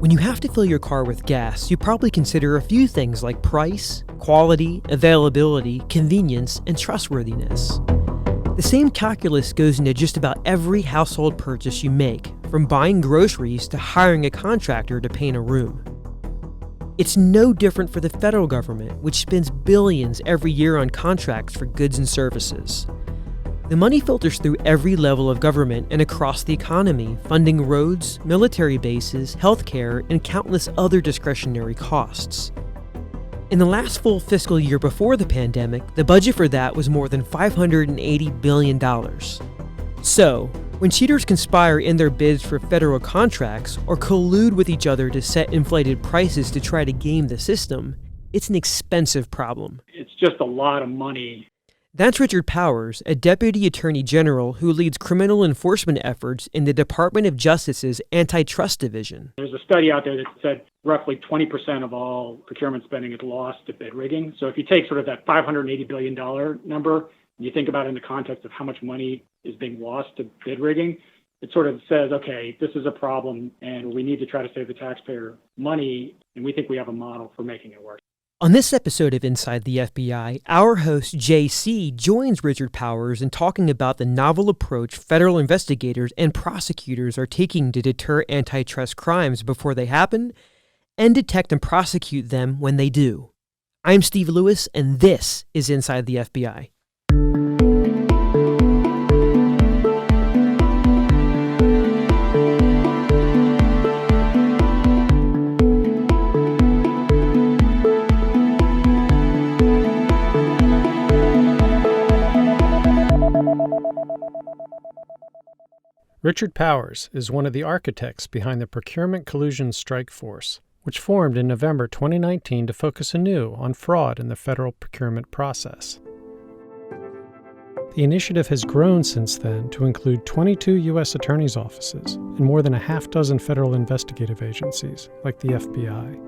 When you have to fill your car with gas, you probably consider a few things like price, quality, availability, convenience, and trustworthiness. The same calculus goes into just about every household purchase you make, from buying groceries to hiring a contractor to paint a room. It's no different for the federal government, which spends billions every year on contracts for goods and services. The money filters through every level of government and across the economy, funding roads, military bases, healthcare, and countless other discretionary costs. In the last full fiscal year before the pandemic, the budget for that was more than $580 billion. So, when cheaters conspire in their bids for federal contracts or collude with each other to set inflated prices to try to game the system, it's an expensive problem. It's just a lot of money. That's Richard Powers, a Deputy Attorney General who leads criminal enforcement efforts in the Department of Justice's Antitrust Division. There's a study out there that said roughly 20% of all procurement spending is lost to bid rigging. So if you take sort of that $580 billion number, and you think about it in the context of how much money is being lost to bid rigging, it sort of says, okay, this is a problem and we need to try to save the taxpayer money, and we think we have a model for making it work. On this episode of Inside the FBI, our host JC joins Richard Powers in talking about the novel approach federal investigators and prosecutors are taking to deter antitrust crimes before they happen and detect and prosecute them when they do. I'm Steve Lewis, and this is Inside the FBI. Richard Powers is one of the architects behind the Procurement Collusion Strike Force, which formed in November 2019 to focus anew on fraud in the federal procurement process. The initiative has grown since then to include 22 U.S. attorneys' offices and more than a half dozen federal investigative agencies, like the FBI.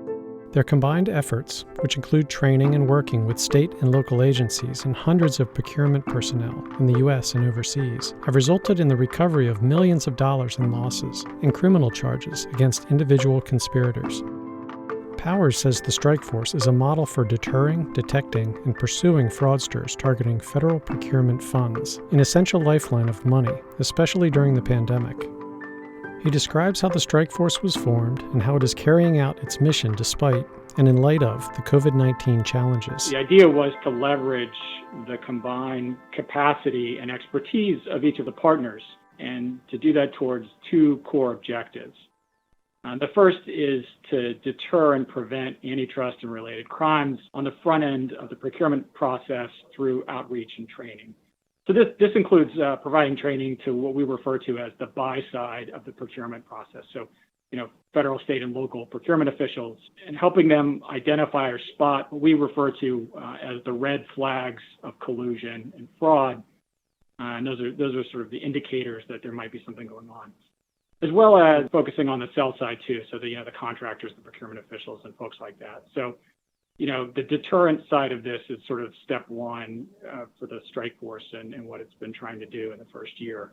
Their combined efforts, which include training and working with state and local agencies and hundreds of procurement personnel in the U.S. and overseas, have resulted in the recovery of millions of dollars in losses and criminal charges against individual conspirators. Powers says the strike force is a model for deterring, detecting, and pursuing fraudsters targeting federal procurement funds, an essential lifeline of money, especially during the pandemic. He describes how the strike force was formed and how it is carrying out its mission despite and in light of the COVID-19 challenges. The idea was to leverage the combined capacity and expertise of each of the partners, and to do that towards two core objectives. The first is to deter and prevent antitrust and related crimes on the front end of the procurement process through outreach and training. So this includes providing training to what we refer to as the buy side of the procurement process. So, federal, state, and local procurement officials, and helping them identify or spot what we refer to as the red flags of collusion and fraud. And those are sort of the indicators that there might be something going on, as well as focusing on the sell side too. So the contractors, the procurement officials, and folks like that. So, the deterrent side of this is sort of step one for the strike force and what it's been trying to do in the first year.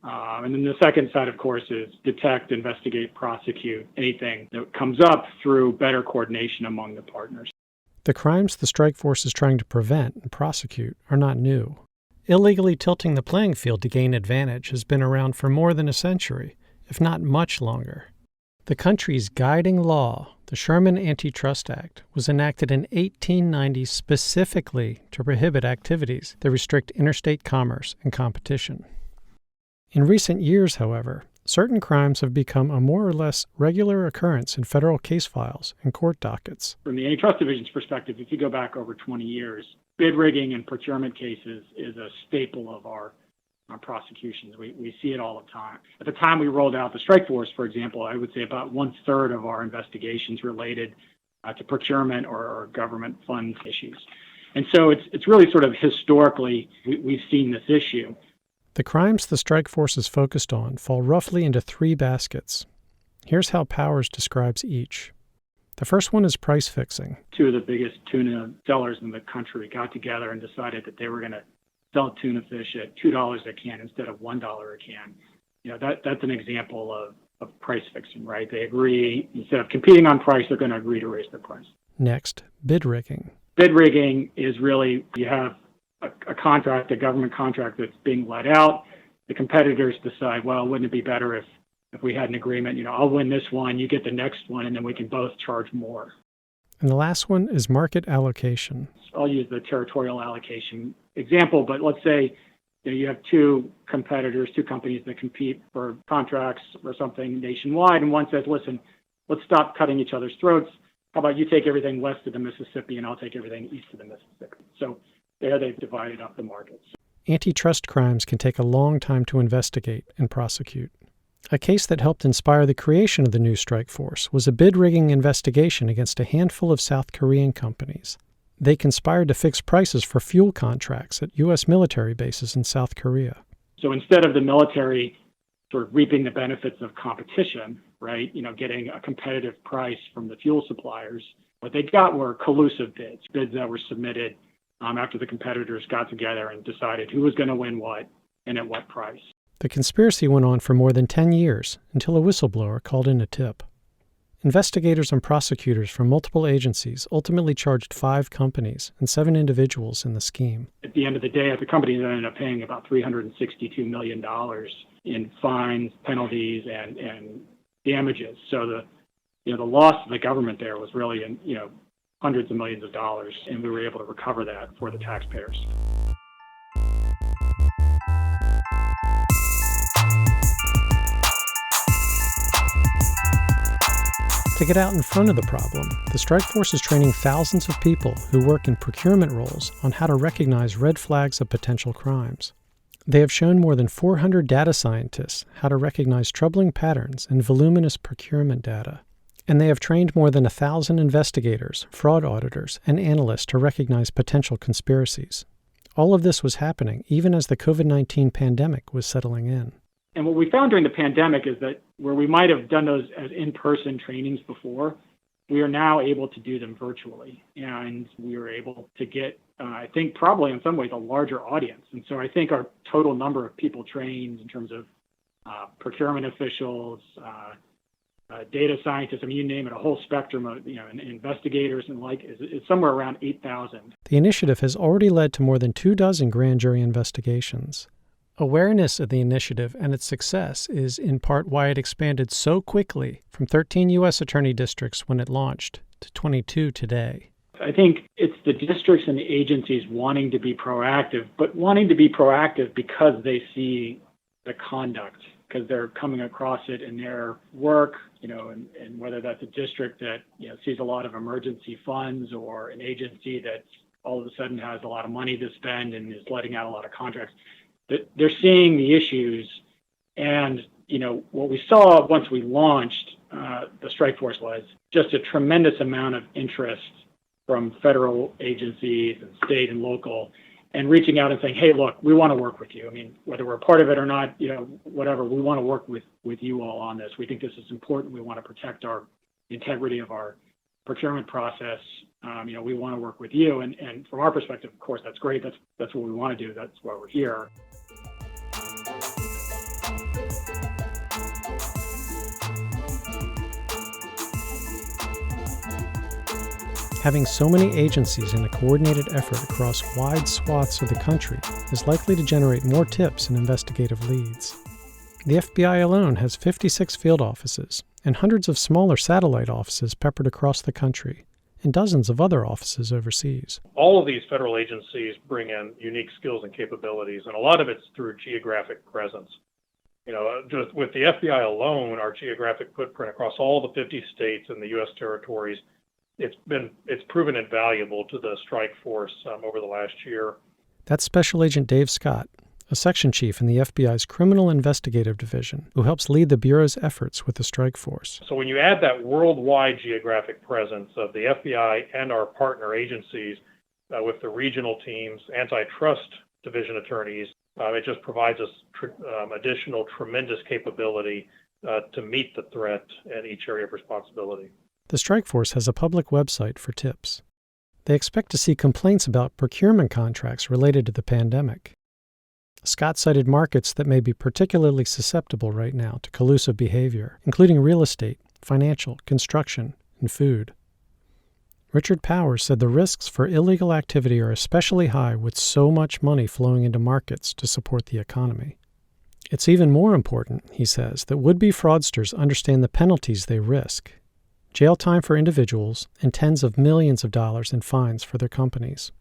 And then the second side, of course, is detect, investigate, prosecute anything that comes up through better coordination among the partners. The crimes the strike force is trying to prevent and prosecute are not new. Illegally tilting the playing field to gain advantage has been around for more than a century, if not much longer. The country's guiding law, the Sherman Antitrust Act, was enacted in 1890 specifically to prohibit activities that restrict interstate commerce and competition. In recent years, however, certain crimes have become a more or less regular occurrence in federal case files and court dockets. From the Antitrust Division's perspective, if you go back over 20 years, bid rigging and procurement cases is a staple of our prosecutions. We see it all the time. At the time we rolled out the strike force, for example, I would say about 1/3 of our investigations related to procurement or government funds issues. And so it's really sort of historically we've seen this issue. The crimes the strike force is focused on fall roughly into three baskets. Here's how Powers describes each. The first one is price fixing. Two of the biggest tuna sellers in the country got together and decided that they were going to sell tuna fish at $2 a can instead of $1 a can. That's an example of of price fixing, right? They agree, instead of competing on price, they're going to agree to raise their price. Next, bid rigging. Bid rigging is really, you have a contract, a government contract that's being let out. The competitors decide, well, wouldn't it be better if we had an agreement, I'll win this one, you get the next one, and then we can both charge more. And the last one is market allocation. I'll use the territorial allocation example, but let's say you have two competitors, two companies that compete for contracts or something nationwide, and one says, listen, let's stop cutting each other's throats. How about you take everything west of the Mississippi and I'll take everything east of the Mississippi? So there they've divided up the markets. Antitrust crimes can take a long time to investigate and prosecute. A case that helped inspire the creation of the new strike force was a bid rigging investigation against a handful of South Korean companies. They conspired to fix prices for fuel contracts at U.S. military bases in South Korea. So instead of the military sort of reaping the benefits of competition, right, getting a competitive price from the fuel suppliers, what they got were collusive bids that were submitted after the competitors got together and decided who was going to win what and at what price. The conspiracy went on for more than 10 years until a whistleblower called in a tip. Investigators and prosecutors from multiple agencies ultimately charged 5 companies and 7 individuals in the scheme. At the end of the day, the companies ended up paying about $362 million in fines, penalties, and damages. So the loss to the government there was really in hundreds of millions of dollars, and we were able to recover that for the taxpayers. To get out in front of the problem, the strike force is training thousands of people who work in procurement roles on how to recognize red flags of potential crimes. They have shown more than 400 data scientists how to recognize troubling patterns in voluminous procurement data. And they have trained more than 1,000 investigators, fraud auditors, and analysts to recognize potential conspiracies. All of this was happening even as the COVID-19 pandemic was settling in. And what we found during the pandemic is that where we might have done those as in-person trainings before, we are now able to do them virtually. And we are able to get, I think, probably in some ways a larger audience. And so I think our total number of people trained in terms of procurement officials, data scientists, you name it, a whole spectrum of investigators and is somewhere around 8,000. The initiative has already led to more than 24 grand jury investigations. Awareness of the initiative and its success is in part why it expanded so quickly from 13 U.S. attorney districts when it launched to 22 today. I think it's the districts and the agencies wanting to be proactive, but wanting to be proactive because they see the conduct, because they're coming across it in their work, and whether that's a district that sees a lot of emergency funds or an agency that all of a sudden has a lot of money to spend and is letting out a lot of contracts. They're seeing the issues, and what we saw once we launched the strike force was just a tremendous amount of interest from federal agencies and state and local, and reaching out and saying, hey, look, we want to work with you. Whether we're a part of it or not, whatever, we want to work with you all on this. We think this is important. We want to protect the integrity of our procurement process. We want to work with you. And from our perspective, of course, that's great. That's what we want to do. That's why we're here. Having so many agencies in a coordinated effort across wide swaths of the country is likely to generate more tips and investigative leads. The FBI alone has 56 field offices and hundreds of smaller satellite offices peppered across the country, and dozens of other offices overseas. All of these federal agencies bring in unique skills and capabilities, and a lot of it's through geographic presence. Just with the FBI alone, our geographic footprint across all the 50 states and the U.S. territories, it's proven invaluable to the strike force over the last year. That's Special Agent Dave Scott, a section chief in the FBI's Criminal Investigative Division, who helps lead the Bureau's efforts with the strike force. So when you add that worldwide geographic presence of the FBI and our partner agencies with the regional teams, antitrust division attorneys, it just provides us additional tremendous capability to meet the threat in each area of responsibility. The strike force has a public website for tips. They expect to see complaints about procurement contracts related to the pandemic. Scott cited markets that may be particularly susceptible right now to collusive behavior, including real estate, financial, construction, and food. Richard Powers said the risks for illegal activity are especially high with so much money flowing into markets to support the economy. It's even more important, he says, that would-be fraudsters understand the penalties they risk: jail time for individuals and tens of millions of dollars in fines for their companies.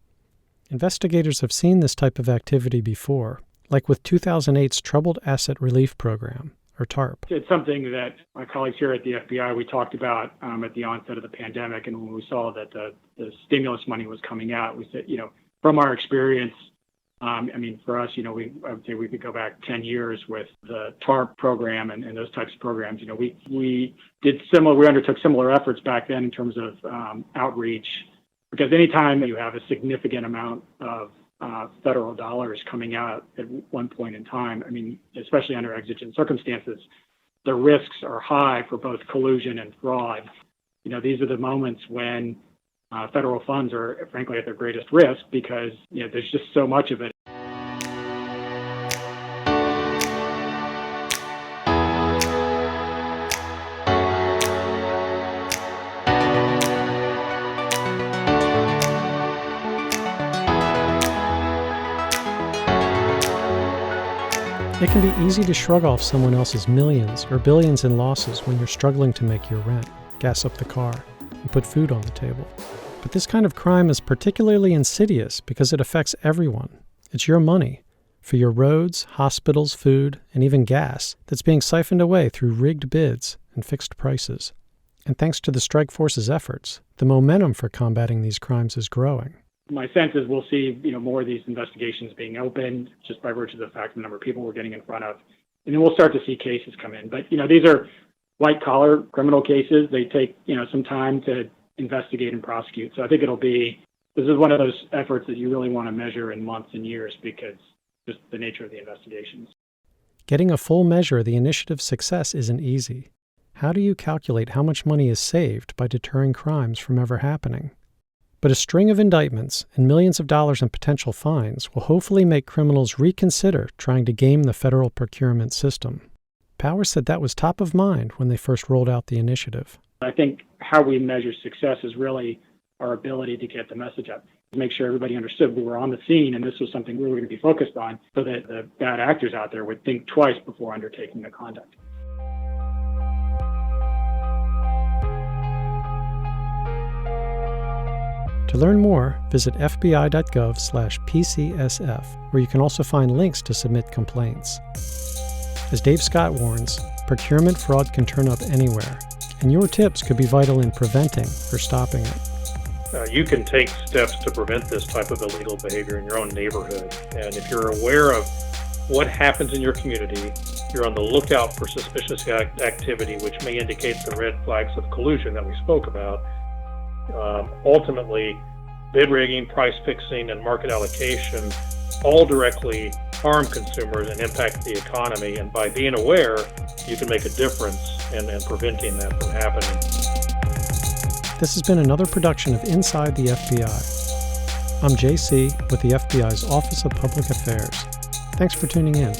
Investigators have seen this type of activity before, like with 2008's Troubled Asset Relief Program, or TARP. It's something that my colleagues here at the FBI, we talked about at the onset of the pandemic, and when we saw that the stimulus money was coming out, we said, from our experience, for us, I would say we could go back 10 years with the TARP program and those types of programs. We undertook similar efforts back then in terms of outreach, because anytime you have a significant amount of federal dollars coming out at one point in time, especially under exigent circumstances, the risks are high for both collusion and fraud. These are the moments when federal funds are, frankly, at their greatest risk because there's just so much of it. It can be easy to shrug off someone else's millions or billions in losses when you're struggling to make your rent, gas up the car, and put food on the table. But this kind of crime is particularly insidious because it affects everyone. It's your money, for your roads, hospitals, food, and even gas, that's being siphoned away through rigged bids and fixed prices. And thanks to the Strike Force's efforts, the momentum for combating these crimes is growing. My sense is we'll see, more of these investigations being opened just by virtue of the fact the number of people we're getting in front of. And then we'll start to see cases come in. But, these are white-collar criminal cases. They take, some time to investigate and prosecute. So I think this is one of those efforts that you really want to measure in months and years because just the nature of the investigations. Getting a full measure of the initiative's success isn't easy. How do you calculate how much money is saved by deterring crimes from ever happening? But a string of indictments and millions of dollars in potential fines will hopefully make criminals reconsider trying to game the federal procurement system. Powers said that was top of mind when they first rolled out the initiative. I think how we measure success is really our ability to get the message up, to make sure everybody understood we were on the scene and this was something we were going to be focused on so that the bad actors out there would think twice before undertaking the conduct. To learn more, visit fbi.gov/PCSF, where you can also find links to submit complaints. As Dave Scott warns, procurement fraud can turn up anywhere, and your tips could be vital in preventing or stopping it. You can take steps to prevent this type of illegal behavior in your own neighborhood. And if you're aware of what happens in your community, you're on the lookout for suspicious activity, which may indicate the red flags of collusion that we spoke about. Ultimately, bid rigging, price fixing, and market allocation all directly harm consumers and impact the economy. And by being aware, you can make a difference in preventing that from happening. This has been another production of Inside the FBI. I'm JC with the FBI's Office of Public Affairs. Thanks for tuning in.